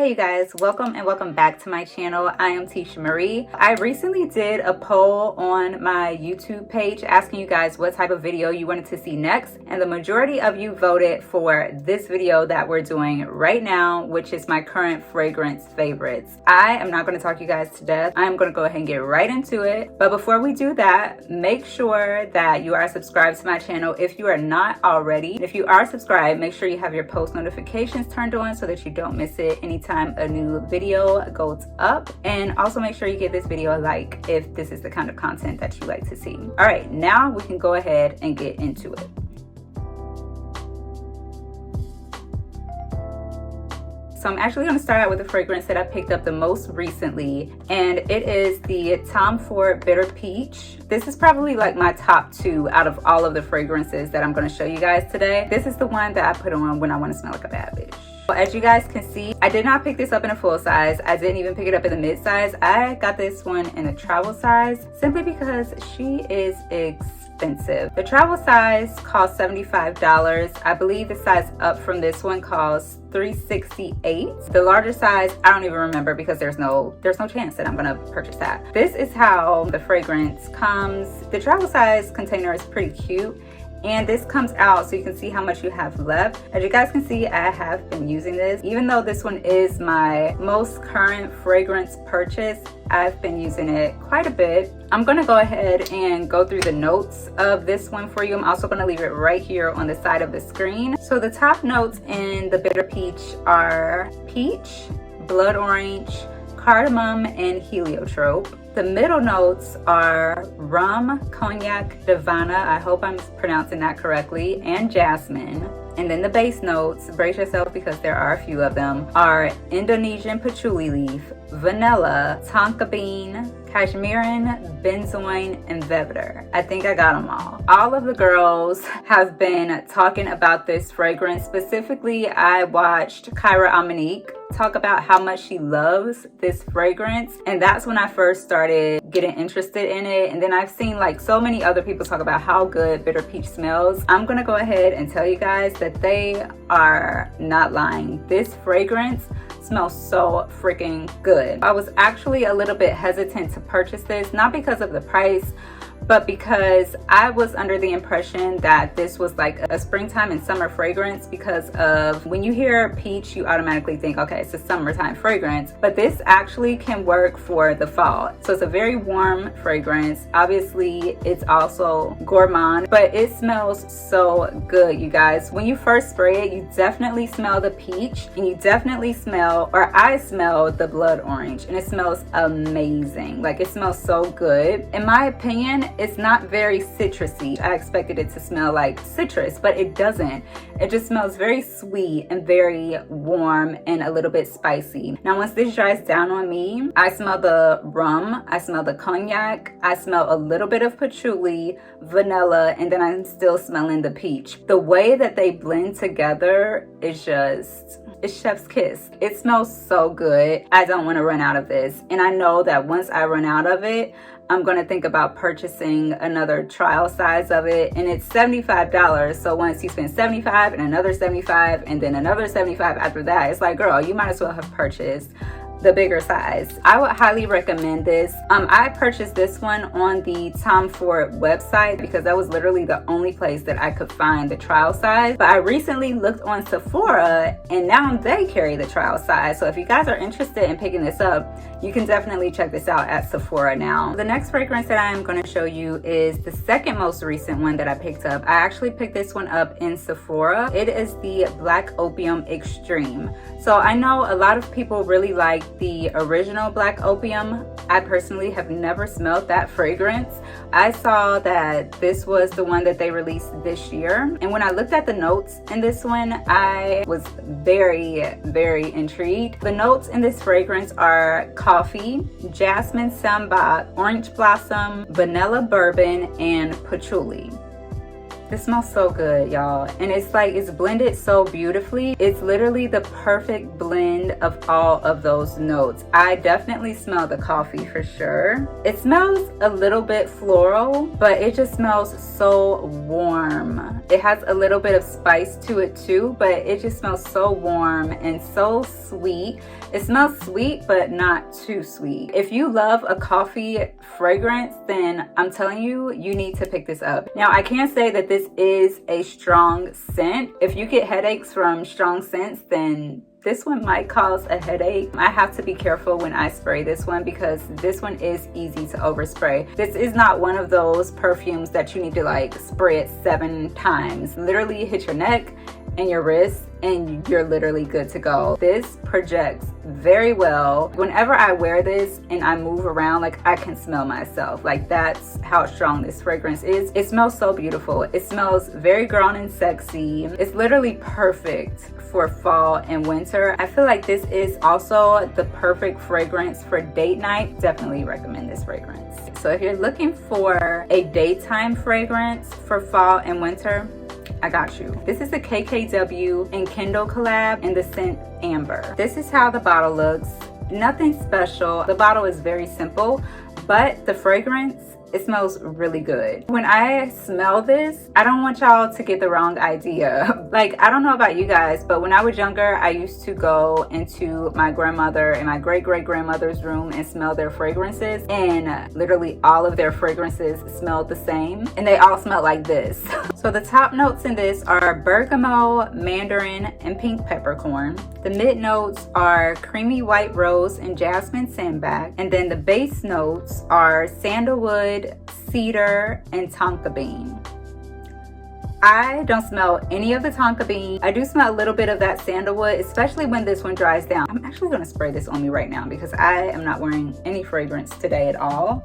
Hey you guys, welcome back to my channel. I am iteshamarie. I recently did a poll on my YouTube page asking you guys what type of video you wanted to see next, and the majority of you voted for this video that we're doing right now, which is my current fragrance favorites. I am not going to talk you guys to death. I'm going to go ahead and get right into it. But before we do that, make sure that you are subscribed to my channel if you are not already. If you are subscribed, make sure you have your post notifications turned on so that you don't miss it anytime a new video goes up. And also make sure you give this video a like if this is the kind of content that you like to see. All right, now we can go ahead and get into it. So I'm actually going to start out with a fragrance that I picked up the most recently, and it is the Tom Ford Bitter Peach. This is probably like my top 2 out of all of the fragrances that I'm going to show you guys today. This is the one that I put on when I want to smell like a bad bitch. As you guys can see, I did not pick this up in a full size. I didn't even pick it up in the mid size. I got this one in a travel size simply because she is expensive. The travel size costs $75. I believe the size up from this one costs $368. The larger size, I don't even remember because there's no chance that I'm gonna purchase that. This is how the fragrance comes. The travel size container is pretty cute, and this comes out so you can see how much you have left. As you guys can see, I have been using this. Even though this one is my most current fragrance purchase, I've been using it quite a bit. I'm gonna go ahead and go through the notes of this one for you. I'm also gonna leave it right here on the side of the screen. So the top notes in the Bitter Peach are peach, blood orange, cardamom, and heliotrope. The middle notes are rum, cognac, divana, I hope I'm pronouncing that correctly, and jasmine. And then the base notes, brace yourself because there are a few of them, are Indonesian patchouli leaf, vanilla, tonka bean, cashmeran, benzoin, and vetiver. I think I got them all. All of the girls have been talking about this fragrance. Specifically, I watched Kayali talk about how much she loves this fragrance, and that's when I first started getting interested in it. And then I've seen like so many other people talk about how good Bitter Peach smells. I'm gonna go ahead and tell you guys that they are not lying. This fragrance smells so freaking good. I was actually a little bit hesitant to purchase this, not because of the price, but because I was under the impression that this was like a springtime and summer fragrance, because of when you hear peach, you automatically think, okay, it's a summertime fragrance, but this actually can work for the fall. So it's a very warm fragrance. Obviously, it's also gourmand, but it smells so good, you guys. When you first spray it, you definitely smell the peach, and you definitely smell, or I smell, the blood orange, and it smells amazing. Like, it smells so good. In my opinion, it's not very citrusy. I expected it to smell like citrus, but it doesn't. It just smells very sweet and very warm and a little bit spicy. Now, once this dries down on me, I smell the rum, I smell the cognac, I smell a little bit of patchouli, vanilla, and then I'm still smelling the peach. The way that they blend together is just, it's chef's kiss. It smells so good. I don't want to run out of this. And I know that once I run out of it, I'm going to think about purchasing another trial size of it, and it's $75. So once you spend $75 and another $75 and then another $75 after that, it's like, girl, you might as well have purchased the bigger size. I would highly recommend this. I purchased this one on the Tom Ford website because that was literally the only place that I could find the trial size. But I recently looked on Sephora, and now they carry the trial size. So if you guys are interested in picking this up, you can definitely check this out at Sephora now. The next fragrance that I am going to show you is the second most recent one that I picked up. I actually picked this one up in Sephora. It is the Black Opium Extreme. So I know a lot of people really like the original Black Opium. I personally have never smelled that fragrance. I saw that this was the one that they released this year, and when I looked at the notes in this one, I was very, very intrigued. The notes in this fragrance are coffee, jasmine sambac, orange blossom, vanilla bourbon, and patchouli. This smells so good, y'all. And it's like, it's blended so beautifully. It's literally the perfect blend of all of those notes. I definitely smell the coffee for sure. It smells a little bit floral, but it just smells so warm. It has a little bit of spice to it too, but it just smells so warm and so sweet. It smells sweet, but not too sweet. If you love a coffee fragrance, then I'm telling you, you need to pick this up. Now, I can say that this is a strong scent. If you get headaches from strong scents, then this one might cause a headache. I have to be careful when I spray this one because this one is easy to overspray. This is not one of those perfumes that you need to like spray it 7 times. Literally hit your neck and your wrist and you're literally good to go. This projects very well. Whenever I wear this and I move around, like I can smell myself. Like that's how strong this fragrance is. It smells so beautiful. It smells very grown and sexy. It's literally perfect for fall and winter. I feel like this is also the perfect fragrance for date night. Definitely recommend this fragrance. So if you're looking for a daytime fragrance for fall and winter, I got you. This is the KKW and Kindle collab in the scent Amber. This is how the bottle looks. Nothing special. The bottle is very simple, but the fragrance, it smells really good. When I smell this, I don't want y'all to get the wrong idea. Like, I don't know about you guys, but when I was younger, I used to go into my grandmother and my great-great-grandmother's room and smell their fragrances, and literally all of their fragrances smelled the same, and they all smelled like this. So the top notes in this are bergamot, mandarin, and pink peppercorn. The mid notes are creamy white rose and jasmine sandbag, and then the base notes are sandalwood, cedar, and tonka bean. I don't smell any of the tonka bean. I do smell a little bit of that sandalwood, especially when this one dries down. I'm actually going to spray this on me right now because I am not wearing any fragrance today at all.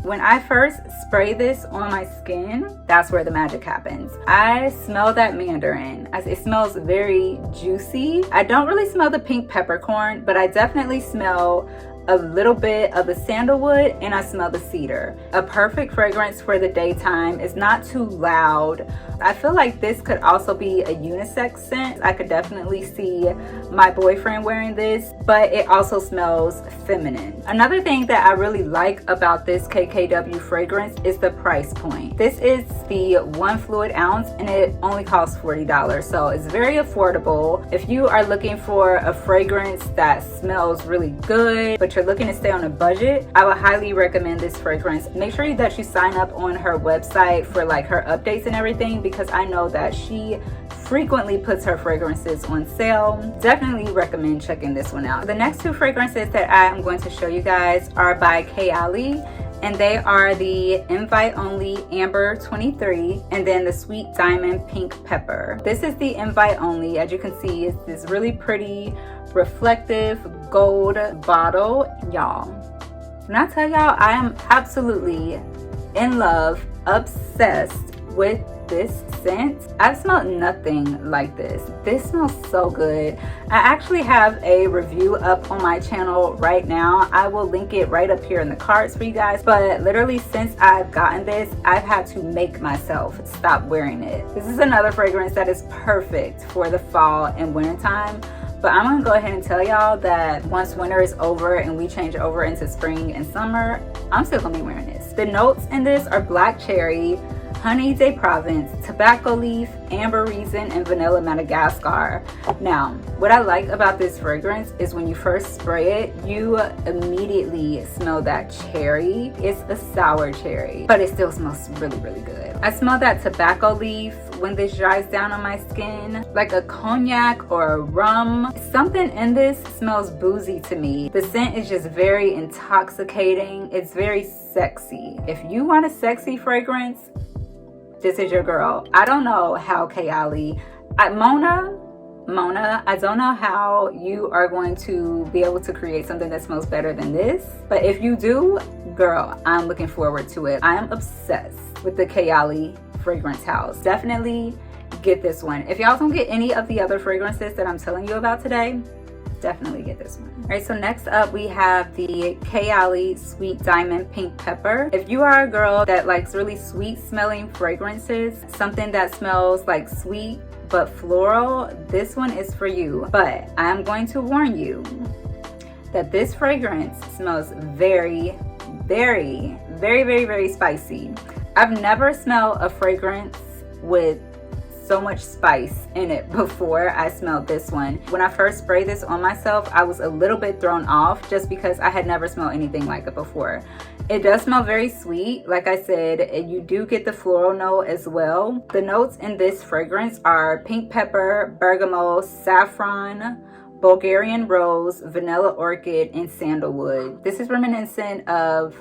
When I first spray this on my skin, that's where the magic happens. I smell that mandarin. It smells very juicy. I don't really smell the pink peppercorn, but I definitely smell a little bit of the sandalwood, and I smell the cedar. A perfect fragrance for the daytime. It's not too loud. I feel like this could also be a unisex scent. I could definitely see my boyfriend wearing this, but it also smells feminine. Another thing that I really like about this KKW fragrance is the price point. This is the 1 fluid ounce and it only costs $40, so it's very affordable. If you are looking for a fragrance that smells really good, but you're looking to stay on a budget, I would highly recommend this fragrance. Make sure that you sign up on her website for like her updates and everything, because I know that she frequently puts her fragrances on sale. Definitely recommend checking this one out. The next 2 fragrances that I am going to show you guys are by Kayali, and they are the Invite Only Amber 23 and then the Sweet Diamond Pink Pepper. This is the Invite Only. As you can see, it's this really pretty reflective gold bottle. Y'all, when I tell y'all, I am absolutely in love, obsessed with this scent. I've smelled nothing like this. This smells so good. I actually have a review up on my channel right now. I will link it right up here in the cards for you guys, but literally since I've gotten this, I've had to make myself stop wearing it. This is another fragrance that is perfect for the fall and winter time. But I'm gonna go ahead and tell y'all that once winter is over and we change over into spring and summer, I'm still gonna be wearing this. The notes in this are black cherry, honey de Provence, tobacco leaf, amber resin, and vanilla Madagascar. Now, what I like about this fragrance is when you first spray it, you immediately smell that cherry. It's a sour cherry, but it still smells really, really good. I smell that tobacco leaf when this dries down on my skin, like a cognac or a rum. Something in this smells boozy to me. The scent is just very intoxicating. It's very sexy. If you want a sexy fragrance, this is your girl. I don't know how Kayali, Mona, I don't know how you are going to be able to create something that smells better than this. But if you do, girl, I'm looking forward to it. I am obsessed with the Kayali fragrance house. Definitely get this one. If y'all don't get any of the other fragrances that I'm telling you about today, definitely get this one. All right, so next up we have the Kayali Sweet Diamond Pink Pepper. If you are a girl that likes really sweet smelling fragrances, something that smells like sweet but floral, this one is for you. But I'm going to warn you that this fragrance smells very, very, very, very, very spicy. I've never smelled a fragrance with so much spice in it before I smelled this one. When I first sprayed this on myself, I was a little bit thrown off just because I had never smelled anything like it before. It does smell very sweet, like I said, and you do get the floral note as well. The notes in this fragrance are pink pepper, bergamot, saffron, Bulgarian rose, vanilla orchid, and sandalwood. This is reminiscent of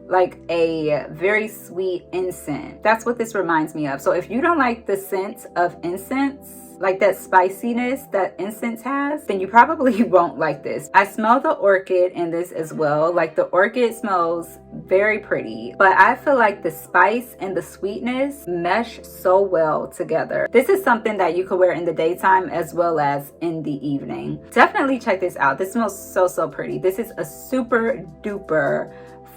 like a very sweet incense. That's what this reminds me of. So if you don't like the scent of incense, like that spiciness that incense has, then you probably won't like this. I smell the orchid in this as well. Like the orchid smells very pretty, but I feel like the spice and the sweetness mesh so well together. This is something that you could wear in the daytime as well as in the evening. Definitely check this out. This smells so pretty. This is a super duper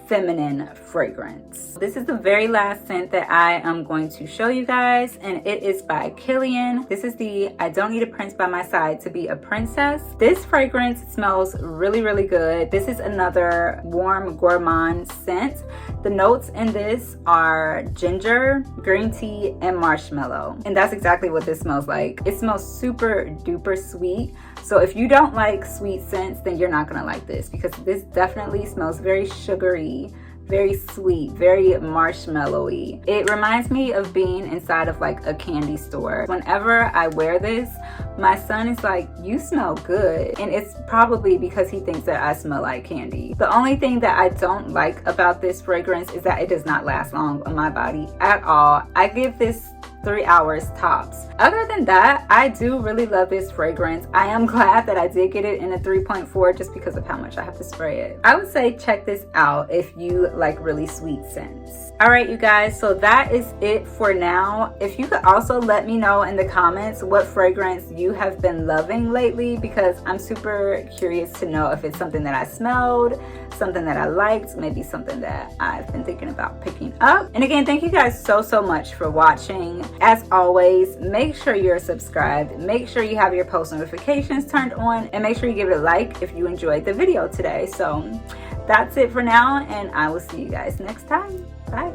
feminine fragrance. This is the very last scent that I am going to show you guys, and it is by Kilian. This is the I Don't Need a Prince by My Side to Be a Princess. This fragrance smells really good. This is another warm gourmand scent. The notes in this are ginger, green tea, and marshmallow, and that's exactly what this smells like. It smells super duper sweet. So if you don't like sweet scents, then you're not gonna like this, because this definitely smells very sugary, very sweet, very marshmallowy. It reminds me of being inside of like a candy store. Whenever I wear this, my son is like, you smell good. And it's probably because he thinks that I smell like candy. The only thing that I don't like about this fragrance is that it does not last long on my body at all. I give this 3 hours tops. Other than that, I do really love this fragrance. I am glad that I did get it in a 3.4 just because of how much I have to spray it. I would say check this out if you like really sweet scents. All right, you guys, so that is it for now. If you could also let me know in the comments what fragrance you have been loving lately, because I'm super curious to know if it's something that I smelled, something that I liked, maybe something that I've been thinking about picking up. And again, thank you guys so much for watching. As always, make sure you're subscribed, make sure you have your post notifications turned on, and make sure you give it a like if you enjoyed the video today. So that's it for now, and I will see you guys next time. Bye.